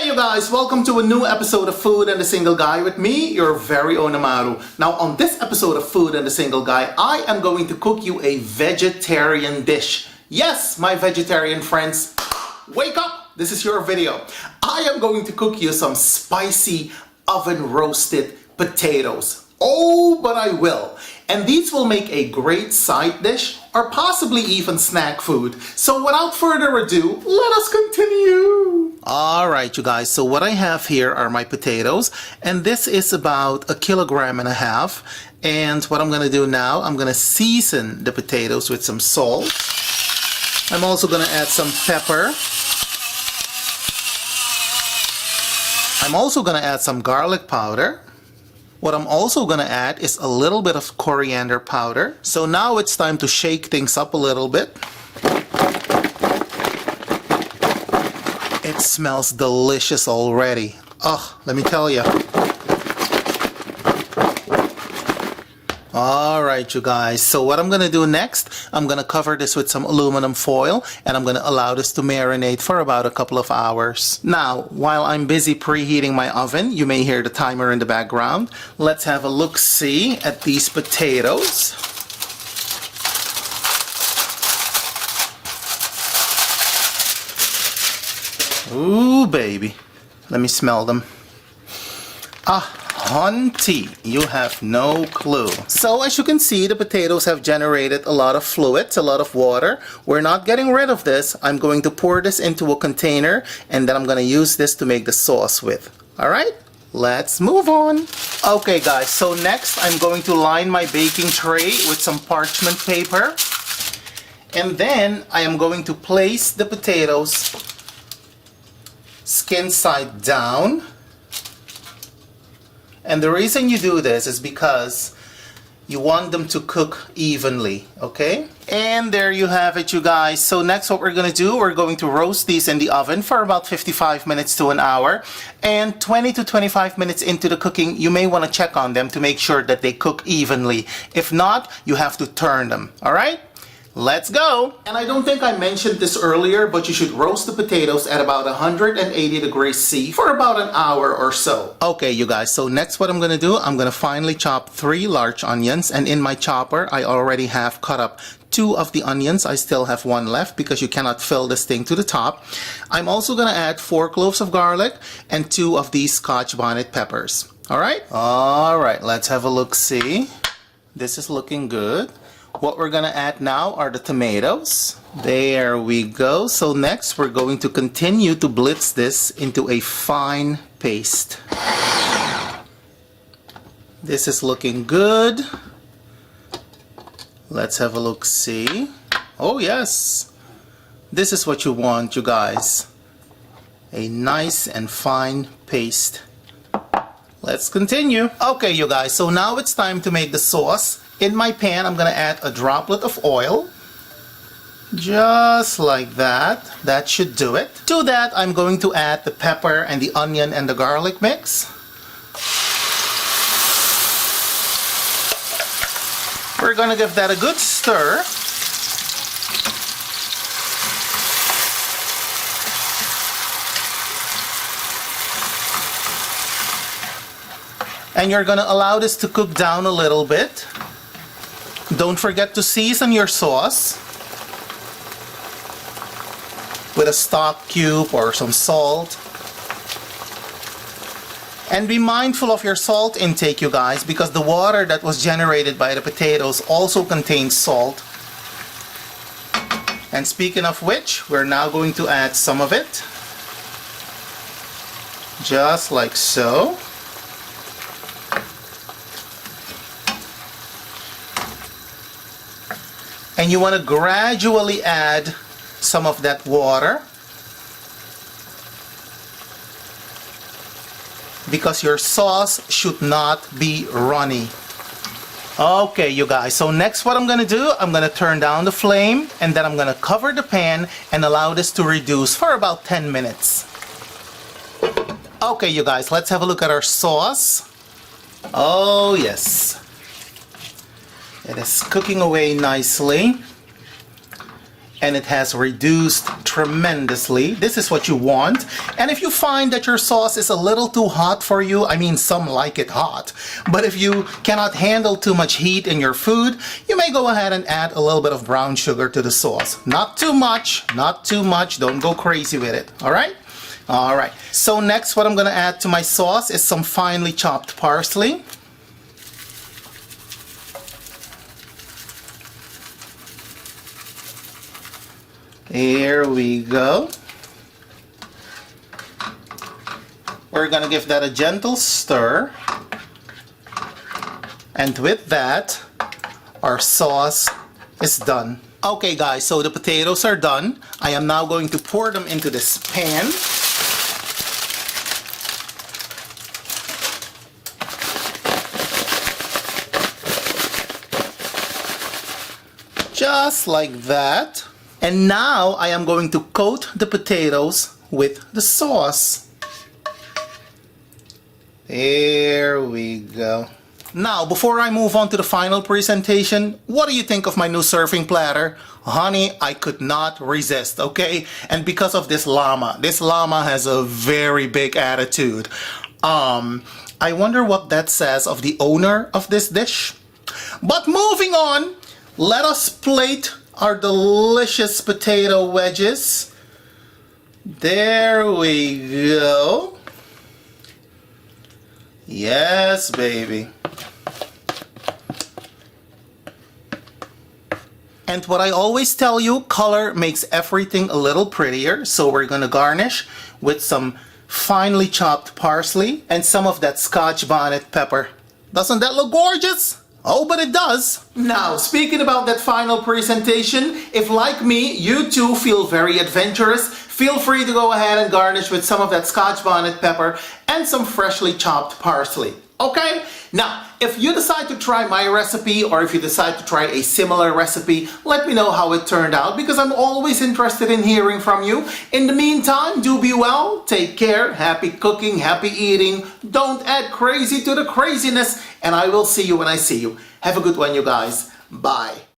you guys, welcome to a new episode of Food and the Single Guy with me, your very own Amaru. Now on this episode of Food and the Single Guy, I am going to cook you a vegetarian dish. Yes, my vegetarian friends, wake up! This is your video. I am going to cook you some spicy oven roasted potatoes. Oh, but I will. And these will make a great side dish or possibly even snack food. So without further ado, let us continue. Alright you guys, so what I have here are my potatoes, and this is about 1.5 kilograms. And what I'm going to do now, I'm going to season the potatoes with some salt. I'm also going to add some pepper. I'm also going to add some garlic powder. What I'm also going to add is a little bit of coriander powder. So now it's time to shake things up a little bit. It smells delicious already. Oh, let me tell you. Alright you guys, so what I'm going to do next, I'm going to cover this with some aluminum foil and I'm going to allow this to marinate for about a couple of hours. Now, while I'm busy preheating my oven, you may hear the timer in the background. Let's have a look-see at these potatoes. Ooh baby, let me smell them. Ah, hunty, you have no clue. So as you can see, the potatoes have generated a lot of fluids, a lot of water. We're not getting rid of this. I'm going to pour this into a container and then I'm going to use this to make the sauce with. Alright, let's move on. Okay guys, so next I'm going to line my baking tray with some parchment paper. And then I am going to place the potatoes skin side down. And the reason you do this is because you want them to cook evenly, okay? And there you have it, you guys. So next what we're going to do, we're going to roast these in the oven for about 55 minutes to an hour. And 20 to 25 minutes into the cooking, you may want to check on them to make sure that they cook evenly. If not, you have to turn them, all right? Let's go! And I don't think I mentioned this earlier, but you should roast the potatoes at about 180 degrees C for about an hour or so. Okay, you guys, so next what I'm going to do, I'm going to finely chop 3 large onions, and in my chopper, I already have cut up 2 of the onions. I still have 1 left because you cannot fill this thing to the top. I'm also going to add 4 cloves of garlic and 2 of these Scotch Bonnet peppers. Alright? Alright, let's have a look-see. This is looking good. What we're going to add now are the tomatoes. There we go. So next we're going to continue to blitz this into a fine paste. This is looking good. Let's have a look-see. Oh yes, this is what you want, you guys. A nice and fine paste. Let's continue. Okay you guys, so now it's time to make the sauce. In my pan, I'm going to add a droplet of oil. Just like that. That should do it. To that, I'm going to add the pepper and the onion and the garlic mix. We're going to give that a good stir. And you're going to allow this to cook down a little bit. Don't forget to season your sauce with a stock cube or some salt. And be mindful of your salt intake, you guys, because the water that was generated by the potatoes also contains salt. And speaking of which, we're now going to add some of it. Just like so. And you want to gradually add some of that water because your sauce should not be runny. Okay, you guys, so next what I'm going to do, I'm going to turn down the flame and then I'm going to cover the pan and allow this to reduce for about 10 minutes. Okay, you guys, let's have a look at our sauce. Oh, yes. It is cooking away nicely. And it has reduced tremendously. This is what you want. And if you find that your sauce is a little too hot for you, I mean, some like it hot, but if you cannot handle too much heat in your food, you may go ahead and add a little bit of brown sugar to the sauce. Not too much, not too much. Don't go crazy with it, all right? All right, so next what I'm gonna add to my sauce is some finely chopped parsley. Here we go. We're gonna give that a gentle stir. And with that, our sauce is done. Okay guys, so the potatoes are done. I am now going to pour them into this pan. Just like that. And now I am going to coat the potatoes with the sauce. There we go. Now, before I move on to the final presentation, what do you think of my new serving platter? Honey, I could not resist, okay? And because of this llama has a very big attitude. I wonder what that says of the owner of this dish. But moving on, let us plate our delicious potato wedges. There we go. Yes, baby. And what I always tell you, color makes everything a little prettier. So we're gonna garnish with some finely chopped parsley and some of that Scotch Bonnet pepper. Doesn't that look gorgeous? Oh, but it does. Now, speaking about that final presentation, if like me, you too feel very adventurous, feel free to go ahead and garnish with some of that Scotch Bonnet pepper and some freshly chopped parsley. Okay? Now, if you decide to try my recipe or if you decide to try a similar recipe, let me know how it turned out because I'm always interested in hearing from you. In the meantime, do be well, take care, happy cooking, happy eating, don't add crazy to the craziness, and I will see you when I see you. Have a good one, you guys. Bye.